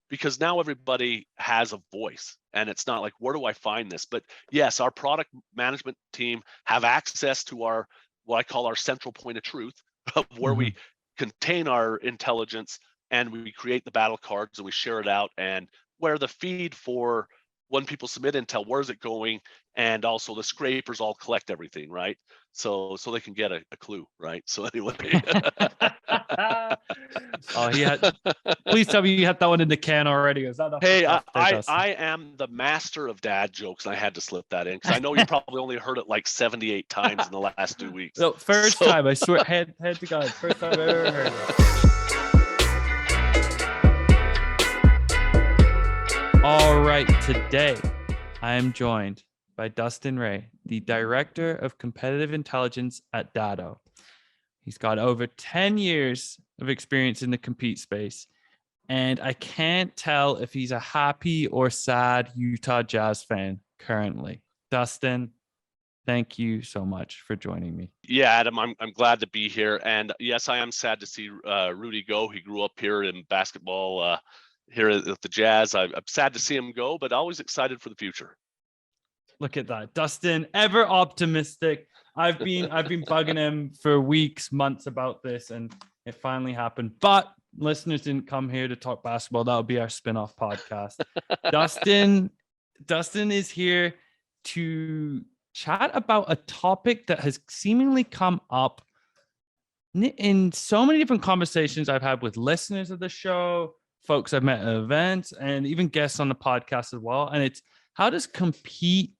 because now everybody has a voice, and it's not like, where do I find this? But yes, our product management team have access to our, what I call our central point of truth, of where we contain our intelligence, and we create the battle cards and we share it out, and where the feed for when people submit intel, where's it going, and also the scrapers all collect everything, right? So they can get a clue, right? So anyway. Please tell me you had that one in the can already. Is that Hey, I am the master of dad jokes, and I had to slip that in because I know you probably only heard it like 78 times in the last 2 weeks. No, first time, I swear, head to God, first time I've ever heard it. All right, today I am joined by Dustin Ray, the Director of Competitive Intelligence at Datto. He's got over 10 years of experience in the compete space, and I can't tell if he's a happy or sad Utah Jazz fan currently. Dustin, thank you so much for joining me. Yeah, Adam, I'm glad to be here. And yes, I am sad to see Rudy go. He grew up here in basketball here at the Jazz. I'm sad to see him go, but always excited for the future. Look at that, Dustin, ever optimistic. I've been bugging him for weeks, months about this, and it finally happened. But listeners didn't come here to talk basketball. That'll be our spin-off podcast. Dustin is here to chat about a topic that has seemingly come up in so many different conversations I've had with listeners of the show, folks I've met at events, and even guests on the podcast as well. And it's, how does compete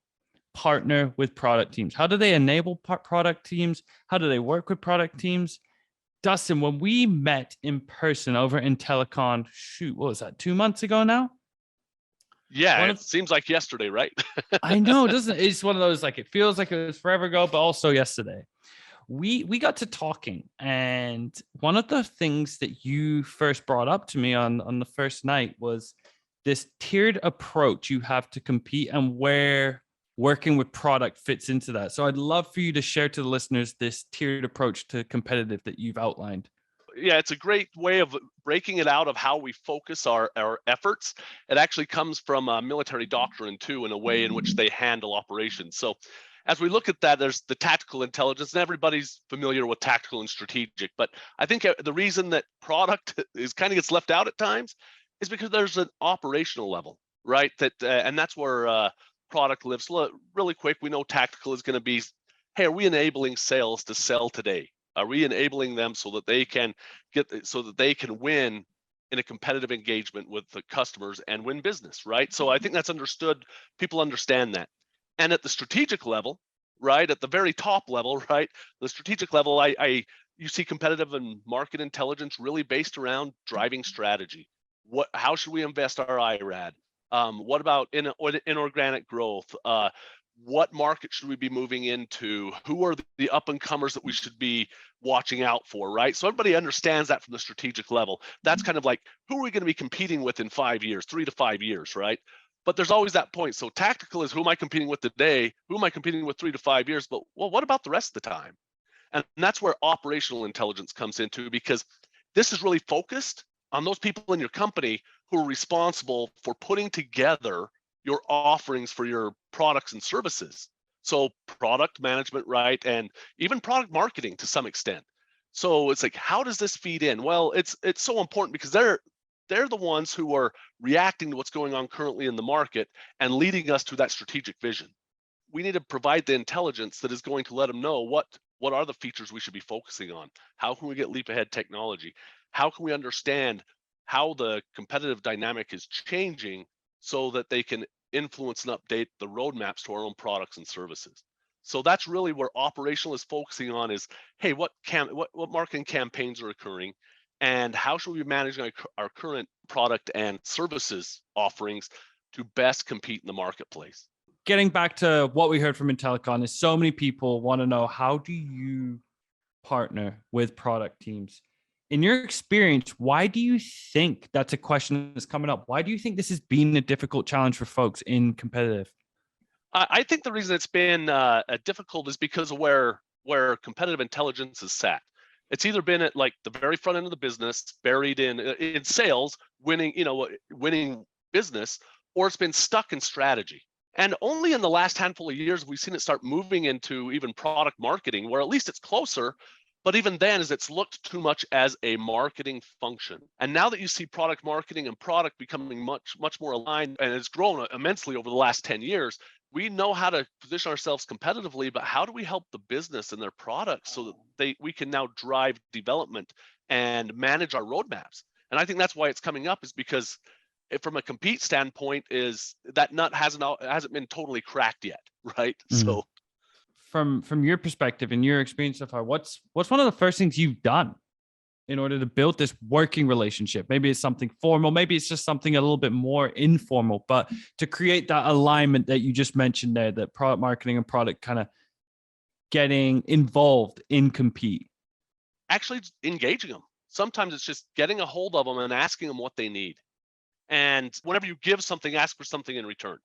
partner with product teams? How do they enable product teams? How do they work with product teams? Dustin, when we met in person over in Telecon, what was that, 2 months ago now? Yeah, it seems like yesterday, right? I know, doesn't it? It's one of those, like, it feels like it was forever ago, but also yesterday. We got to talking, and one of the things that you first brought up to me on the first night was this tiered approach you have to compete, and where working with product fits into that. So I'd love for you to share to the listeners this tiered approach to competitive that you've outlined. Yeah, it's a great way of breaking it out of how we focus our efforts. It actually comes from a military doctrine too, in a way in which they handle operations. So as we look at that, there's the tactical intelligence, and everybody's familiar with tactical and strategic. But I think the reason that product is kind of gets left out at times is because there's an operational level, right? And that's where product lives. Really quick, we know tactical is going to be, hey, are we enabling sales to sell today? Are we enabling them so that they can win in a competitive engagement with the customers and win business, right? So I think that's understood. People understand that. And at the strategic level, right, at the very top level, right, the strategic level, you see competitive and market intelligence really based around driving strategy. How should we invest our IRAD? What about inorganic growth? What market should we be moving into? Who are the up and comers that we should be watching out for, right? So everybody understands that from the strategic level. That's kind of like, who are we going to be competing with in 5 years, 3 to 5 years, right? But there's always that point. So tactical is, who am I competing with today? Who am I competing with 3 to 5 years? But well, what about the rest of the time? And that's where operational intelligence comes into, because this is really focused on those people in your company who are responsible for putting together your offerings for your products and services. So product management, right? And even product marketing to some extent. So it's like, how does this feed in? Well, it's so important because they're the ones who are reacting to what's going on currently in the market and leading us to that strategic vision. We need to provide the intelligence that is going to let them know what are the features we should be focusing on? How can we get leap ahead technology? How can we understand how the competitive dynamic is changing so that they can influence and update the roadmaps to our own products and services? So that's really where operational is focusing on, is, hey, what marketing campaigns are occurring, and how should we be managing our current product and services offerings to best compete in the marketplace? Getting back to what we heard from Intellicon is, so many people want to know, how do you partner with product teams? In your experience, why do you think that's a question that's coming up? Why do you think this has been a difficult challenge for folks in competitive? I think the reason it's been difficult is because of where competitive intelligence is sat. It's either been at like the very front end of the business, buried in sales, winning business, or it's been stuck in strategy. And only in the last handful of years we've seen it start moving into even product marketing, where at least it's closer. But even then, is it's looked too much as a marketing function. And now that you see product marketing and product becoming much more aligned, and it's grown immensely over the last 10 years, we know how to position ourselves competitively, but how do we help the business and their products so that we can now drive development and manage our roadmaps? And I think that's why it's coming up, is because from a compete standpoint, is that nut hasn't been totally cracked yet, right? So from your perspective and your experience so far, what's one of the first things you've done in order to build this working relationship? Maybe it's something formal, maybe it's just something a little bit more informal, but to create that alignment that you just mentioned there, that product marketing and product kind of getting involved in compete. Actually engaging them. Sometimes it's just getting a hold of them and asking them what they need. And whenever you give something, ask for something in return.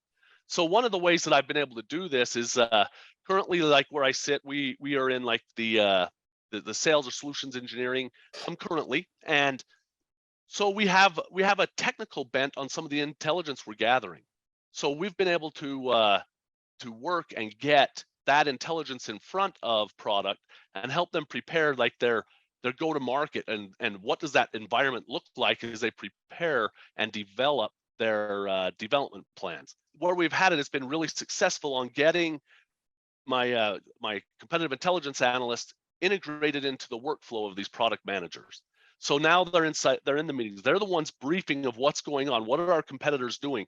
So one of the ways that I've been able to do this is currently, like where I sit, we are in like the sales or solutions engineering currently, and so we have a technical bent on some of the intelligence we're gathering. So we've been able to work and get that intelligence in front of product and help them prepare like their go-to-market, and what does that environment look like as they prepare and develop their development plans. Where we've had it, it's been really successful on getting my competitive intelligence analysts integrated into the workflow of these product managers. So now they're in the meetings. They're the ones briefing of what's going on. What are our competitors doing?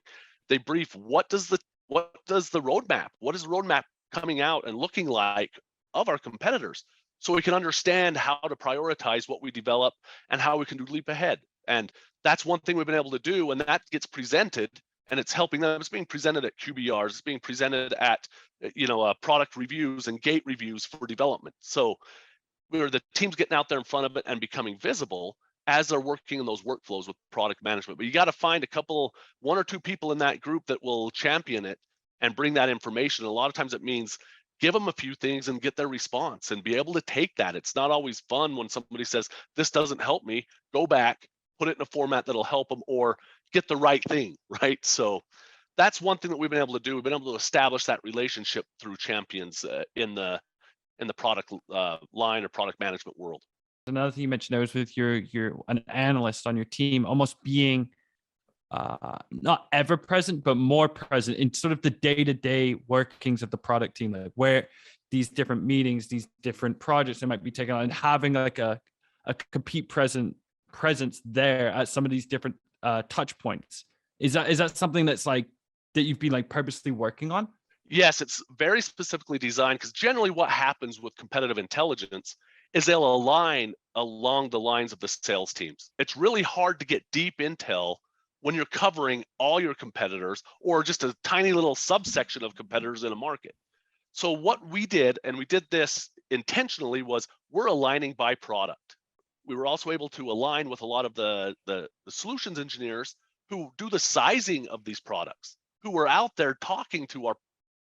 They brief what does the roadmap? What is the roadmap coming out and looking like of our competitors? So we can understand how to prioritize what we develop and how we can do leap ahead. And that's one thing we've been able to do, and that gets presented, and it's helping them. It's being presented at QBRs. It's being presented at product reviews and gate reviews for development. So the team's getting out there in front of it and becoming visible as they're working in those workflows with product management. But you got to find one or two people in that group that will champion it and bring that information. And a lot of times it means give them a few things and get their response and be able to take that. It's not always fun when somebody says, this doesn't help me. Go back, put it in a format that'll help them, or get the right thing, right? So that's one thing that we've been able to do. We've been able to establish that relationship through champions in the product line or product management world. Another thing you mentioned there was with you're an analyst on your team, almost being not ever present, but more present in sort of the day-to-day workings of the product team, like where these different meetings, these different projects they might be taking on, and having like a compete presence there at some of these different touch points. Is that something that's like that you've been like purposely working on? Yes, it's very specifically designed, because generally what happens with competitive intelligence is they'll align along the lines of the sales teams. It's really hard to get deep intel when you're covering all your competitors or just a tiny little subsection of competitors in a market. So what we did, and we did this intentionally, was we're aligning by product. We were also able to align with a lot of the solutions engineers who do the sizing of these products, who are out there talking to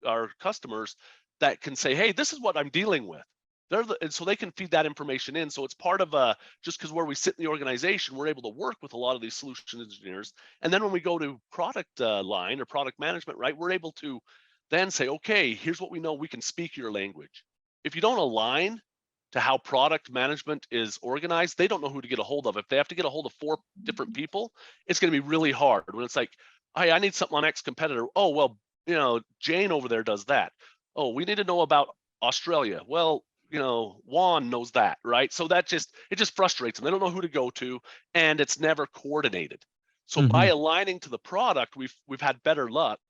our customers that can say, hey, this is what I'm dealing with. And so they can feed that information in. So it's part of just because where we sit in the organization, we're able to work with a lot of these solution engineers. And then when we go to product line or product management, right, we're able to then say, okay, here's what we know. We can speak your language. If you don't align to how product management is organized, they don't know who to get a hold of. If they have to get a hold of 4 different people, it's going to be really hard. When it's like, hey, I need something on X competitor. Oh, well, Jane over there does that. Oh, we need to know about Australia. Well, Juan knows that, right? So it just frustrates them. They don't know who to go to, and it's never coordinated. So by aligning to the product, we've had better luck,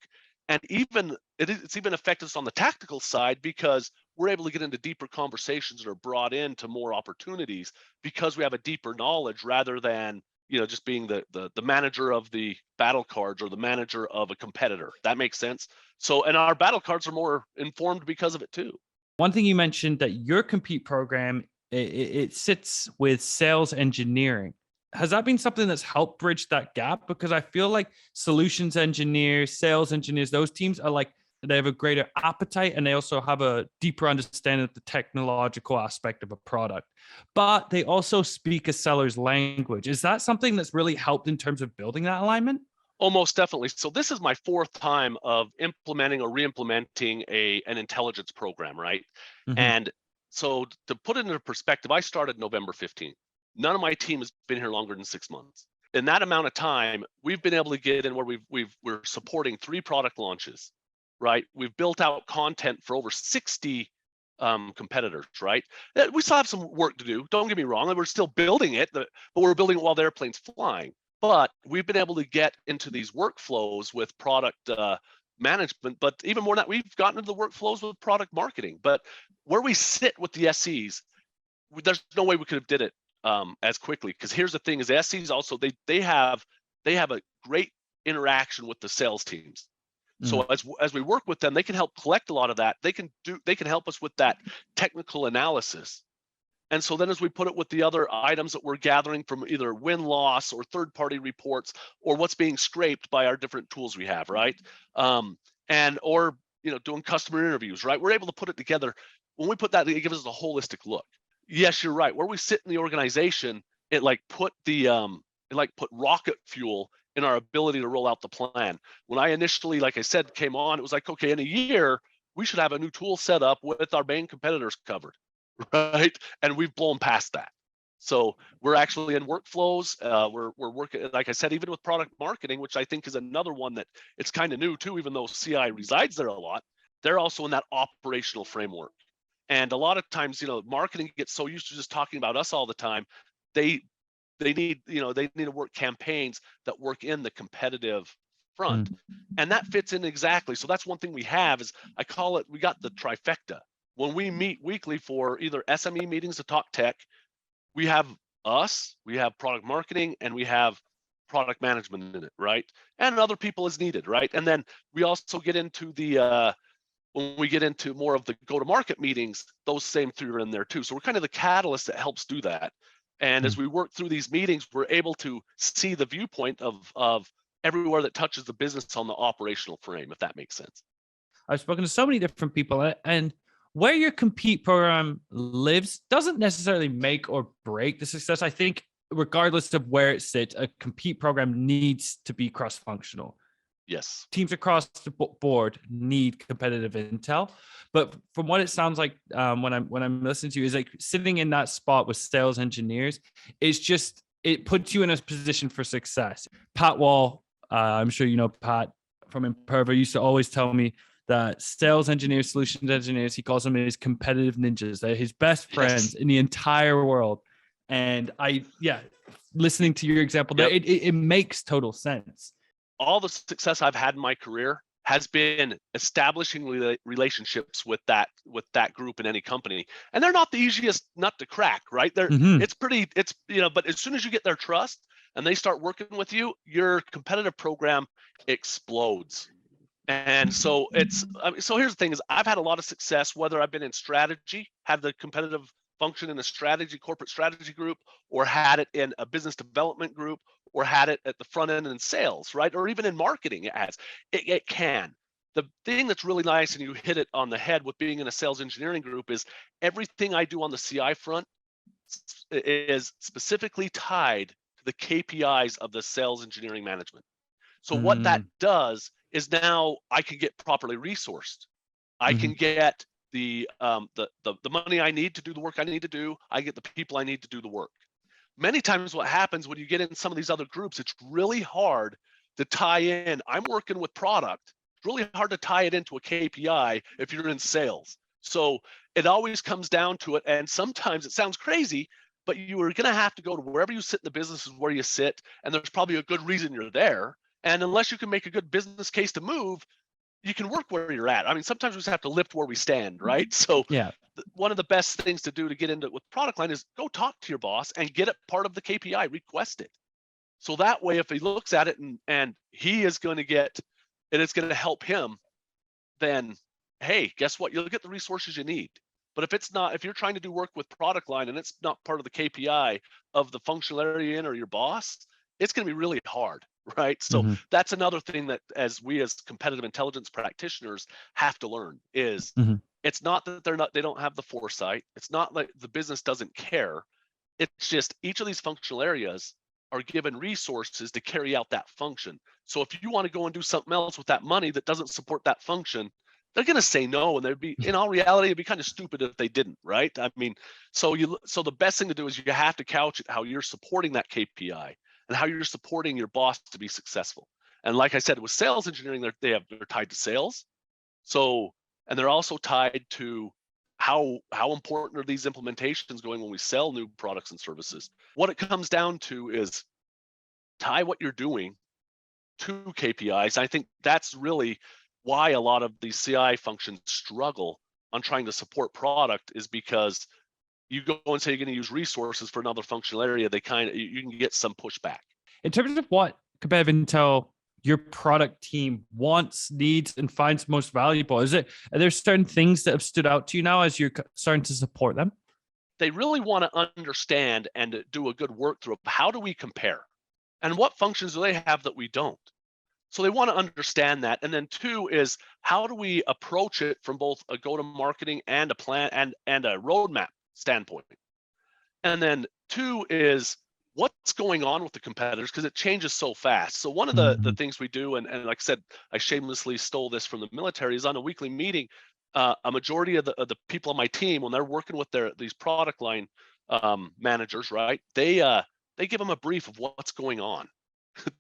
and it's even affected us on the tactical side, because we're able to get into deeper conversations that are brought into more opportunities because we have a deeper knowledge, rather than just being the manager of the battle cards or the manager of a competitor. That makes sense. So, and our battle cards are more informed because of it too. One thing you mentioned, that your compete program, it sits with sales engineering. Has that been something that's helped bridge that gap? Because I feel like solutions engineers, sales engineers, those teams are like they have a greater appetite, and they also have a deeper understanding of the technological aspect of a product. But they also speak a seller's language. Is that something that's really helped in terms of building that alignment? Almost definitely. So this is my fourth time of implementing or re-implementing an intelligence program, right? Mhm. And so to put it into perspective, I started November 15th. None of my team has been here longer than 6 months. In that amount of time, we've been able to get in where we're supporting 3 product launches, right? We've built out content for over 60 competitors, right? We still have some work to do. Don't get me wrong. We're still building it, but we're building it while the airplane's flying. But we've been able to get into these workflows with product management. But even more than that, we've gotten into the workflows with product marketing. But where we sit with the SEs, there's no way we could have did it as quickly. Because here's the thing: is the SEs also they have a great interaction with the sales teams. So as we work with them, they can help collect a lot of that. They can help us with that technical analysis. And so then as we put it with the other items that we're gathering from either win-loss or third-party reports or what's being scraped by our different tools we have, right? Or doing customer interviews, right? We're able to put it together. When we put that, it gives us a holistic look. Yes, you're right. Where we sit in the organization, it put rocket fuel in our ability to roll out the plan. When I initially, like I said, came on, it was like, okay, in a year, we should have a new tool set up with our main competitors covered. Right, and we've blown past that. So we're actually in workflows. We're working, like I said, even with product marketing, which I think is another one that it's kind of new too. Even though CI resides there a lot, they're also in that operational framework. And a lot of times, marketing gets so used to just talking about us all the time. They need to work campaigns that work in the competitive front, and that fits in exactly. So that's one thing we have is I call it, we got the trifecta. When we meet weekly for either SME meetings to talk tech, we have product marketing, and we have product management in it, right? And other people as needed, right? And then we also get into when we get into more of the go-to-market meetings, those same 3 are in there too. So we're kind of the catalyst that helps do that. And as we work through these meetings, we're able to see the viewpoint of everywhere that touches the business on the operational frame, if that makes sense. I've spoken to so many different people, and where your compete program lives doesn't necessarily make or break the success. I think regardless of where it sits, a compete program needs to be cross-functional. Yes. Teams across the board need competitive intel. But from what it sounds like when I'm listening to you, is like sitting in that spot with sales engineers, it puts you in a position for success. Pat Wall, I'm sure you know Pat from Imperva, used to always tell me that sales engineers, solutions engineers, he calls them his competitive ninjas. They're his best friends in the entire world. And listening to your example, it makes total sense. All the success I've had in my career has been establishing relationships with that group in any company. And they're not the easiest nut to crack, right? But as soon as you get their trust and they start working with you, your competitive program explodes. And so so here's the thing is I've had a lot of success, whether I've been in strategy, had the competitive function in a corporate strategy group, or had it in a business development group, or had it at the front end in sales, right? Or even in marketing, it can. The thing that's really nice, and you hit it on the head with being in a sales engineering group, is everything I do on the CI front is specifically tied to the KPIs of the sales engineering management. So what that does is now I can get properly resourced. I can get the money I need to do the work I need to do. I get the people I need to do the work. Many times what happens when you get in some of these other groups, it's really hard to tie in. I'm working with product. It's really hard to tie it into a KPI if you're in sales. So it always comes down to it. And sometimes it sounds crazy, but you are going to have to go to wherever you sit in the business is where you sit. And there's probably a good reason you're there. And unless you can make a good business case to move, you can work where you're at. I mean, sometimes we just have to lift where we stand, right? So one of the best things to do to get into it with product line is go talk to your boss and get it part of the KPI, request it. So that way, if he looks at it and he is going to get, and it's going to help him, then, hey, guess what? You'll get the resources you need. But if it's not, if you're trying to do work with product line and it's not part of the KPI of the functional area in or your boss, it's going to be really hard. right? So Mm-hmm. that's another thing that as we as competitive intelligence practitioners have to learn is Mm-hmm. it's not that they don't have the foresight. It's not like the business doesn't care. It's just each of these functional areas are given resources to carry out that function. So if you want to go and do something else with that money that doesn't support that function, they're going to say no, and they'd be, in all reality, it'd be kind of stupid if they didn't, right? I mean, so the best thing to do is you have to couch it how you're supporting that KPI and how you're supporting your boss to be successful. And like I said, with sales engineering, they're tied to sales. So, and they're also tied to how important are these implementations going when we sell new products and services. What it comes down to is tie what you're doing to KPIs. I think that's really why a lot of these CI functions struggle on trying to support product, is because you go and say you're going to use resources for another functional area, you can get some pushback. In terms of what competitive intel your product team wants, needs, and finds most valuable, are there certain things that have stood out to you now as you're starting to support them? They really want to understand and do a good work through of how do we compare and what functions do they have that we don't. So they want to understand that. And then two is how do we approach it from both a go-to-marketing and a plan and a roadmap standpoint. And then two is what's going on with the competitors, because it changes so fast. So one of the things we do, and like I said, I shamelessly stole this from the military, is on a weekly meeting, a majority of the people on my team, when they're working with these product line managers, right, they give them a brief of what's going on.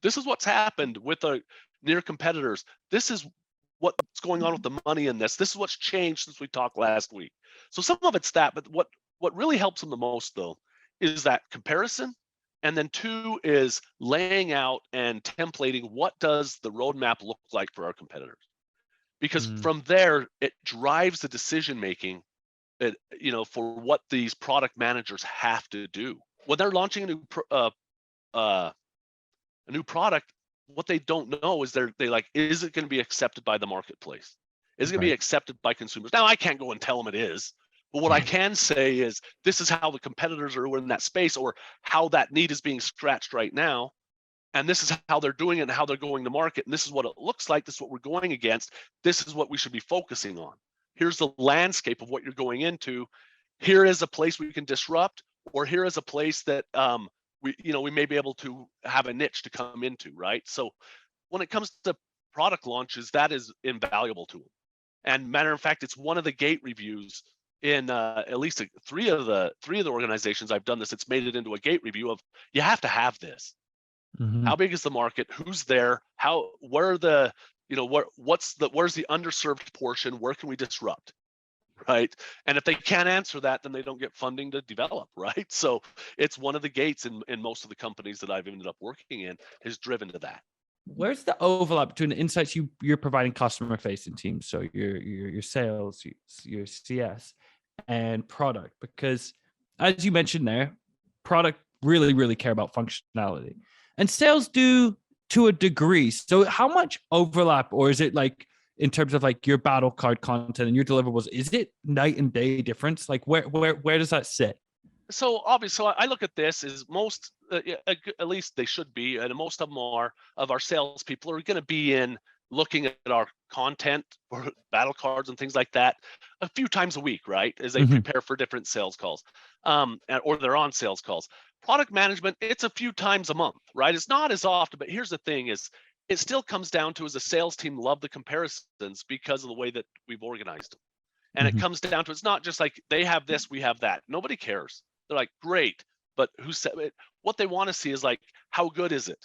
This is what's happened with the near competitors. This is what's going on with the money in this. This is what's changed since we talked last week. So some of it's that, but what really helps them the most, though, is that comparison. And then two is laying out and templating what does the roadmap look like for our competitors. Because from there, it drives the decision making, for what these product managers have to do. When they're launching a new product, what they don't know is they like, is it going to be accepted by the marketplace? Is it going to be accepted by consumers? Now, I can't go and tell them it is, but what I can say is this is how the competitors are in that space, or how that need is being scratched right now. And this is how they're doing it and how they're going to market. And this is what it looks like. This is what we're going against. This is what we should be focusing on. Here's the landscape of what you're going into. Here is a place we can disrupt, or here is a place that we may be able to have a niche to come into, right? So when it comes to product launches, that is invaluable to them. And matter of fact, it's one of the gate reviews in at least three of the organizations I've done this. It's made it into a gate review of, you have to have this. How big is the market? Who's there? Where's the underserved portion? Where can we disrupt? Right. And if they can't answer that, then they don't get funding to develop. Right. So it's one of the gates in most of the companies that I've ended up working in is driven to that. Where's the overlap between the insights you're providing customer facing teams, so your sales, your CS, and product? Because as you mentioned there, product really care about functionality, and sales do to a degree. So how much overlap, or is it like in terms of like your Battlecard content and your deliverables, is it night and day difference? Like where does that sit? So obviously, I look at this as most, at least they should be, and most of them of our salespeople are going to be in looking at our content or battle cards and things like that a few times a week, right? As they prepare for different sales calls, or they're on sales calls. Product management, it's a few times a month, right? It's not as often, but here's the thing is, it still comes down to, as a sales team, love the comparisons because of the way that we've organized them. And it comes down to, it's not just like they have this, we have that. Nobody cares. They're like, great, but who said it? What they want to see is like, how good is it?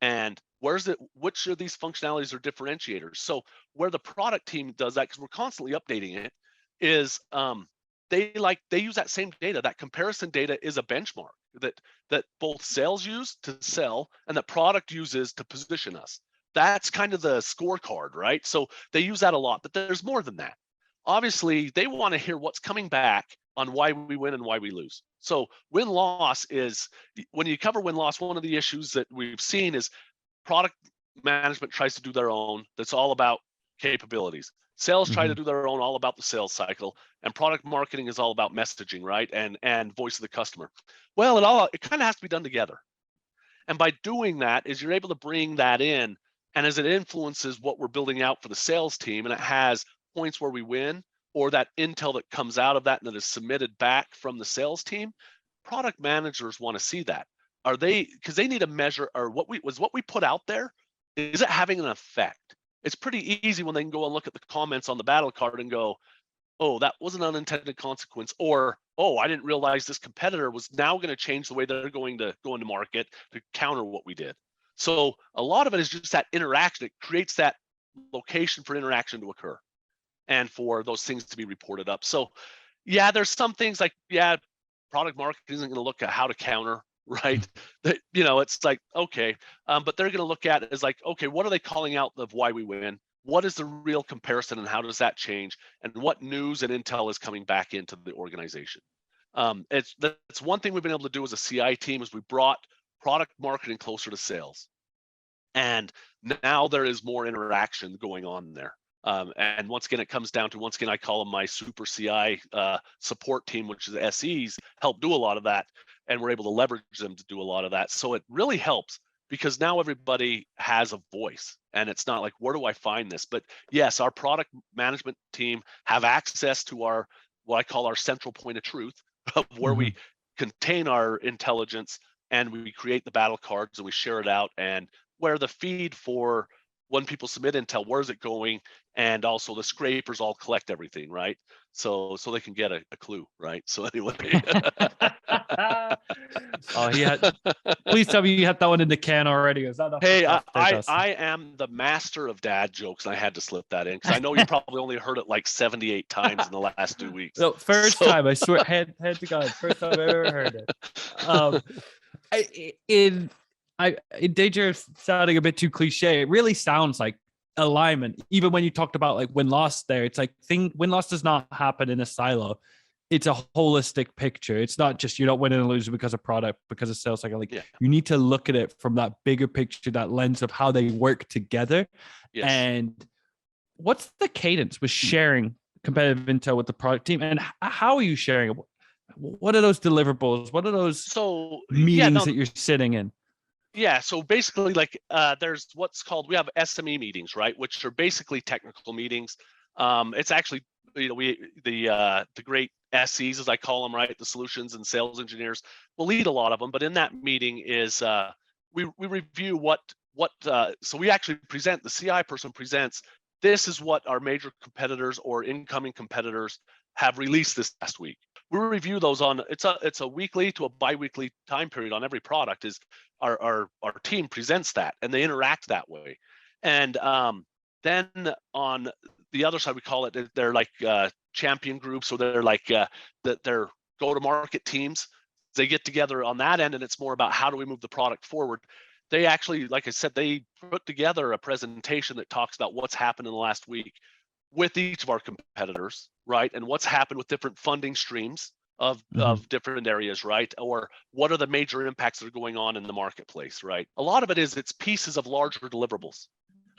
And where's it? Which of these functionalities are differentiators? So where the product team does that, because we're constantly updating it, is they use that same data. That comparison data is a benchmark that both sales use to sell and that product uses to position us. That's kind of the scorecard, right? So they use that a lot, but there's more than that. Obviously, they want to hear what's coming back on why we win and why we lose. So win-loss is, when you cover win-loss, one of the issues that we've seen is product management tries to do their own. That's all about capabilities. Sales try to do their own, all about the sales cycle, and product marketing is all about messaging, right? And voice of the customer. Well, it kind of has to be done together. And by doing that is you're able to bring that in, and as it influences what we're building out for the sales team, and it has points where we win, or that intel that comes out of that and that is submitted back from the sales team, product managers want to see that. Are they, because they need to measure, or what we put out there, is it having an effect? It's pretty easy when they can go and look at the comments on the battle card and go, oh, that was an unintended consequence, or, oh, I didn't realize this competitor was now going to change the way they're going to go into market to counter what we did. So a lot of it is just that interaction. It creates that location for interaction to occur and for those things to be reported up. So yeah, there's some things like, yeah, product marketing isn't going to look at how to counter, right? That, it's like, okay, but they're going to look at it as like, okay, what are they calling out of why we win? What is the real comparison and how does that change? And what news and intel is coming back into the organization? That's one thing we've been able to do as a CI team is we brought product marketing closer to sales. And now there is more interaction going on there. And once again, it comes down to, I call them my super CI support team, which is SEs, help do a lot of that. And we're able to leverage them to do a lot of that. So it really helps because now everybody has a voice and it's not like, where do I find this? But yes, our product management team have access to our, what I call our central point of truth, of where we contain our intelligence and we create the battle cards and we share it out, and where the feed for when people submit intel, where's it going? And also the scrapers all collect everything, right? So they can get a clue, right? So anyway. Please tell me you had that one in the can already. Is that hey, I am the master of dad jokes, and I had to slip that in because I know you probably only heard it like 78 times in the last 2 weeks. No, first time, I swear, head to God, first time I've ever heard it. In danger of sounding a bit too cliche, it really sounds like alignment. Even when you talked about like win-loss there, it's like win-loss does not happen in a silo. It's a holistic picture. It's not just you're not winning and losing because of product, because of sales cycle. You need to look at it from that bigger picture, that lens of how they work together. Yes. And what's the cadence with sharing competitive intel with the product team, and how are you sharing it? What are those deliverables? What are those meetings that you're sitting in? Yeah, so basically, like, there's what's called, we have SME meetings, right, which are basically technical meetings. It's actually, the great SEs, as I call them, right, the solutions and sales engineers will lead a lot of them. But in that meeting is we review so we actually present, the CI person presents, this is what our major competitors or incoming competitors have released this last week. We review those on, it's a weekly to a bi-weekly time period on every product. Is our team presents that and they interact that way. And then on the other side, we call it, they're like champion groups, or they're like they're go-to-market teams. They get together on that end, and it's more about how do we move the product forward. They actually, like I said, they put together a presentation that talks about what's happened in the last week with each of our competitors, right? And what's happened with different funding streams of different areas, right? Or what are the major impacts that are going on in the marketplace, right? A lot of it is, it's pieces of larger deliverables,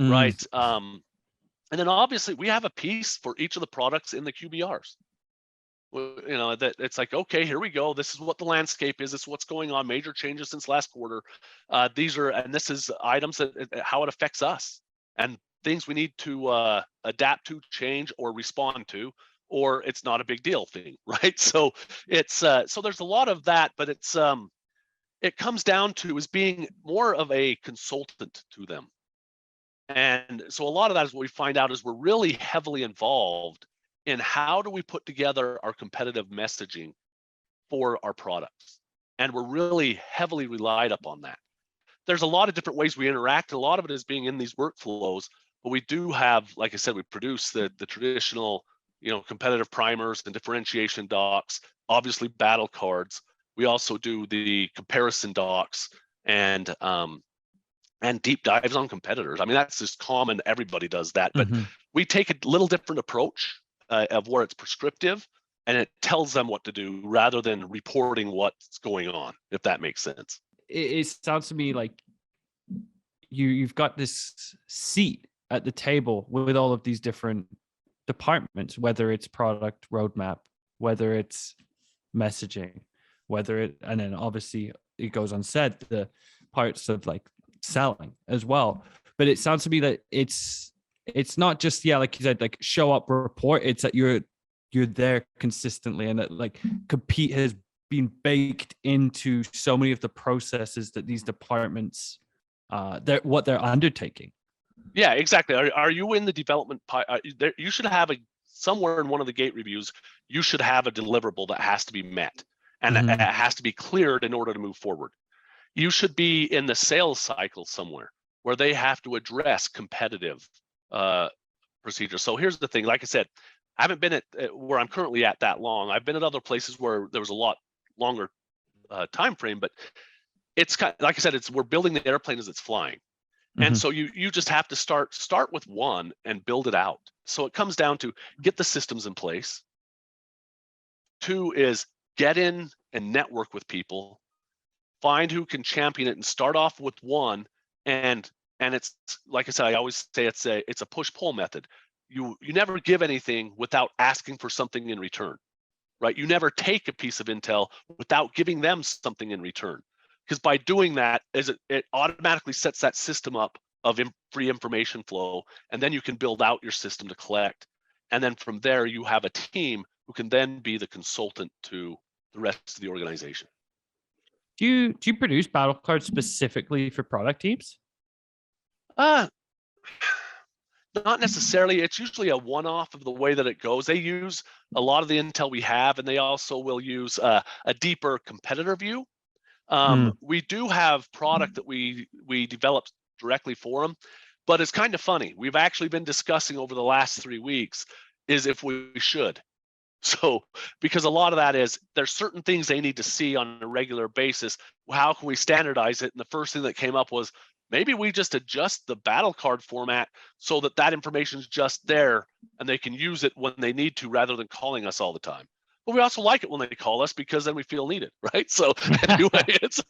right? And then obviously we have a piece for each of the products in the QBRs. That it's like, okay, here we go. This is what the landscape is. This is what's going on. Major changes since last quarter. This is items how it affects us, and things we need to adapt to, change, or respond to, or it's not a big deal thing, right? So it's so there's a lot of that, but it comes down to is being more of a consultant to them. And so a lot of that is what we find out is we're really heavily involved in how do we put together our competitive messaging for our products. And we're really heavily relied upon that. There's a lot of different ways we interact. A lot of it is being in these workflows, but we do have, like I said, we produce the traditional, competitive primers and differentiation docs, obviously battle cards. We also do the comparison docs and deep dives on competitors. I mean, that's just common. Everybody does that, but we take a little different approach of where it's prescriptive and it tells them what to do rather than reporting what's going on, if that makes sense. It sounds to me like you've got this seat at the table with all of these different departments, whether it's product roadmap, whether it's messaging, and then obviously it goes unsaid, the parts of like selling as well. But it sounds to me that it's not just, yeah, like you said, like show up, report. It's that you're there consistently, and that like compete has been baked into so many of the processes that these departments what they're undertaking. Yeah, exactly. Are you in the development? You should have somewhere in one of the gate reviews, you should have a deliverable that has to be met, and it has to be cleared in order to move forward. You should be in the sales cycle somewhere where they have to address competitive procedures. So here's the thing, like I said, I haven't been at where I'm currently at that long. I've been at other places where there was a lot longer time frame, but it's kind of, like I said, we're building the airplane as it's flying. And so you just have to start with one and build it out. So it comes down to get the systems in place. 2 is get in and network with people, find who can champion it, and start off with one. And it's like I said, I always say it's a push-pull method. You never give anything without asking for something in return, right? You never take a piece of intel without giving them something in return. Because by doing that, it automatically sets that system up of free information flow, and then you can build out your system to collect. And then from there, you have a team who can then be the consultant to the rest of the organization. Do you produce Battlecard specifically for product teams? Not necessarily. It's usually a one-off of the way that it goes. They use a lot of the intel we have, and they also will use a deeper competitor view. We do have product that we developed directly for them, but it's kind of funny. We've actually been discussing over the last 3 weeks is if we should. So, because a lot of that is there's certain things they need to see on a regular basis. How can we standardize it? And the first thing that came up was maybe we just adjust the Battlecard format so that information is just there and they can use it when they need to rather than calling us all the time. But we also like it when they call us because then we feel needed, right? So anyway, it's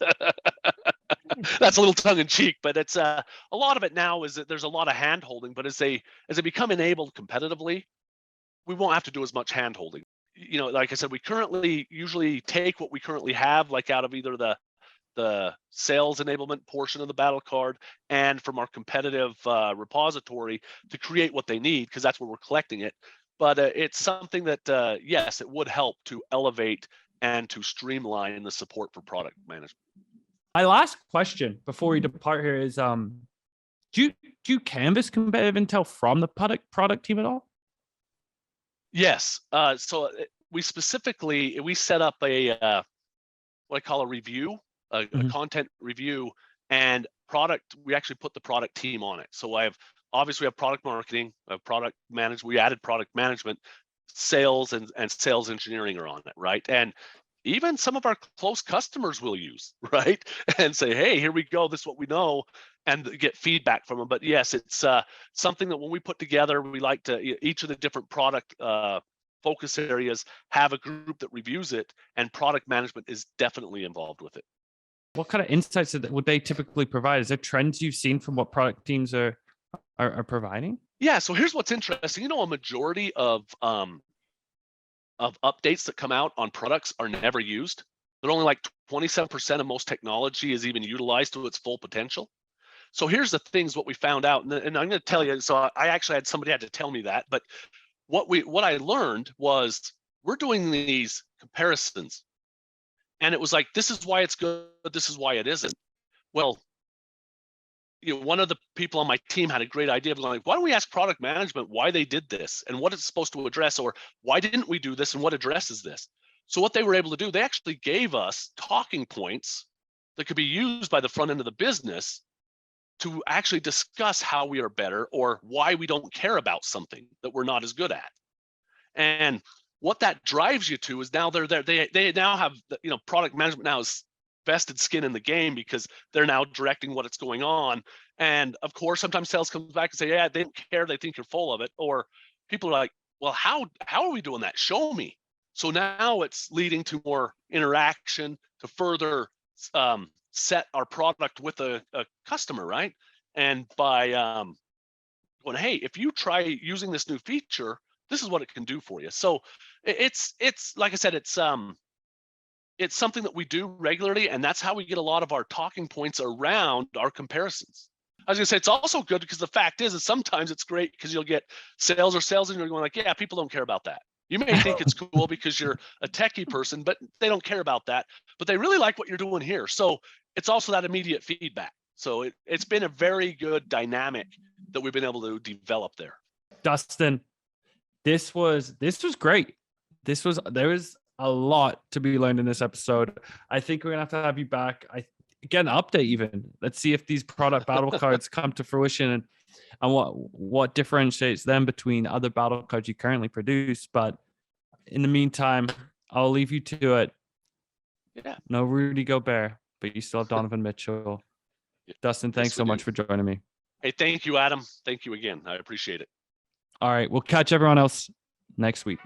that's a little tongue in cheek, but it's a lot of it now is that there's a lot of hand holding, but as they become enabled competitively, we won't have to do as much hand holding. You know, like I said, we currently usually take what we currently have, like out of either the sales enablement portion of the Battlecard and from our competitive repository to create what they need, because that's where we're collecting it. But it's something that, yes, it would help to elevate and to streamline the support for product management. My last question before we depart here is, do you canvas competitive intel from the product team at all? Yes. So we set up a what I call a review, a content review, and we actually put the product team on it. So obviously we have product marketing, product management, we added product management, sales and sales engineering are on it, right? And even some of our close customers will use, right? And say, hey, here we go, this is what we know, and get feedback from them. But yes, it's something that when we put together, we like to, each of the different product focus areas have a group that reviews it, and product management is definitely involved with it. What kind of insights would they typically provide? Is there trends you've seen from what product teams are providing? Yeah, so here's what's interesting. You know, a majority of updates that come out on products are never used. They're only like 27% of most technology is even utilized to its full potential. So here's the things, what we found out, and I'm going to tell you. So I actually had somebody had to tell me that, but what I learned was we're doing these comparisons, and it was like, this is why it's good, this is why it isn't. Well, you know, one of the people on my team had a great idea of going, why don't we ask product management why they did this and what it's supposed to address, or why didn't we do this and what addresses this? So what they were able to do, they actually gave us talking points that could be used by the front end of the business to actually discuss how we are better or why we don't care about something that we're not as good at. And what that drives you to is now they now have, you know, product management now is vested skin in the game because they're now directing what's going on. And of course, sometimes sales comes back and say, yeah, they don't care, they think you're full of it. Or people are like, well, how are we doing that? Show me. So now it's leading to more interaction to further set our product with a customer, right? And by going, hey, if you try using this new feature, this is what it can do for you. So it's like I said, it's it's something that we do regularly, and that's how we get a lot of our talking points around our comparisons. I was gonna say it's also good because the fact is sometimes it's great because you'll get sales and you're going like, yeah, people don't care about that. You may think it's cool because you're a techie person, but they don't care about that. But they really like what you're doing here. So it's also that immediate feedback. So it's been a very good dynamic that we've been able to develop there. Dustin, this was great. There was a lot to be learned in this episode. I think we're gonna have you back. Get an update even. Let's see if these product battle cards come to fruition and what differentiates them between other battle cards you currently produce. But in the meantime, I'll leave you to it. Yeah. No Rudy Gobert, but you still have Donovan Mitchell. Dustin, thanks so much for joining me. Hey, thank you, Adam. Thank you again. I appreciate it. All right, we'll catch everyone else next week.